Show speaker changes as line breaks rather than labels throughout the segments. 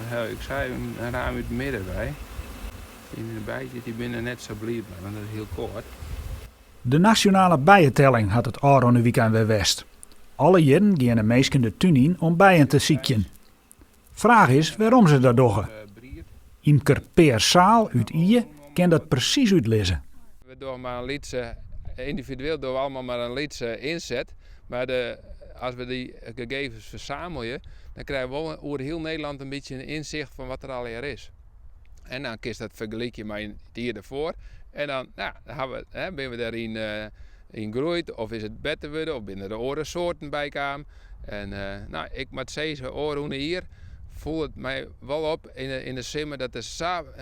Nou, ik zei een raam uit het midden bij. In de bijtjes die binnen net zo blij, want dat is heel kort.
De nationale bijentelling had het Aarone weekend weer west. Alle jaren gaan de meesten de tuin in om bijen te zieken. Vraag is waarom ze dat doen. Imker Peer Saal uit Ije kan dat precies uitlezen.
We doen maar een liedje, individueel doen we allemaal maar een liedje inzet. Maar als we die gegevens verzamelen, dan krijgen we wel over heel Nederland een beetje een inzicht van wat er al hier is. En dan kun je dat vergelijken met het jaar ervoor. En dan, ben we daarin in groeid, of is het beter worden, of binnen de oren soorten bijkwamen. En ik met deze oren hier voel het mij wel op in de simmer dat er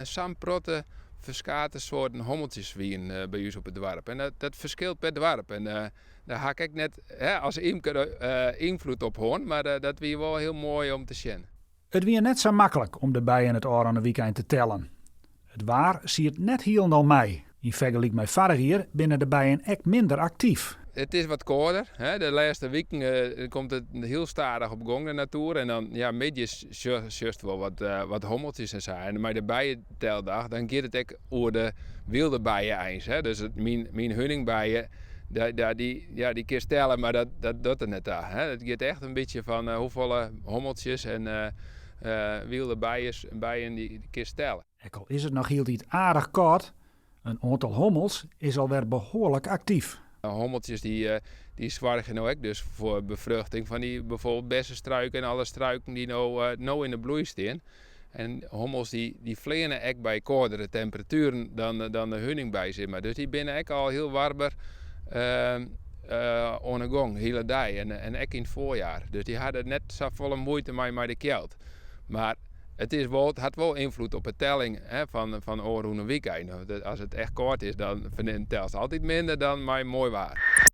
samen protte verschillende soorten hommeltjes wien bij ons op het dorp. En dat verschilt per dorp. En daar ga ik net als imker invloed op hoorn, maar dat weer wel heel mooi om te zien.
Het was net zo makkelijk om de bijen het Aarone weekend te tellen. Het waar zie het net heel mee. In vergelijking met vorig jaar binnen de bijen echt minder actief.
Het is wat korter. De laatste weken komt het heel stadig op gang de natuur. En dan middags just wel wat hommeltjes en zo. En met de bijenteldag dan gaat het ook over de wilde bijen eens. Dus mijn hunningbijen, die kun je stellen, maar dat doet er net aan. Het gaat echt een beetje van hoeveel hommeltjes en wilde bijen die kun je stellen.
Ook al is het nog heel iets aardig koud, een aantal hommels is alweer behoorlijk actief.
Hommeltjes die zwargen nou ook dus voor bevruchting van die bijvoorbeeld bessenstruiken en alle struiken die nou in de bloei staan. En hommels die vleenen ook bij koudere temperaturen dan de hunningbij zit. Maar dus die binnen ook al heel warmer aan de gang, hele dag en ook in het voorjaar. Dus die hadden net zo volle moeite met de kelt. Maar het had wel invloed op de telling van oorlogen weekend. Als het echt kort is, dan telt het altijd minder dan mij mooi waar.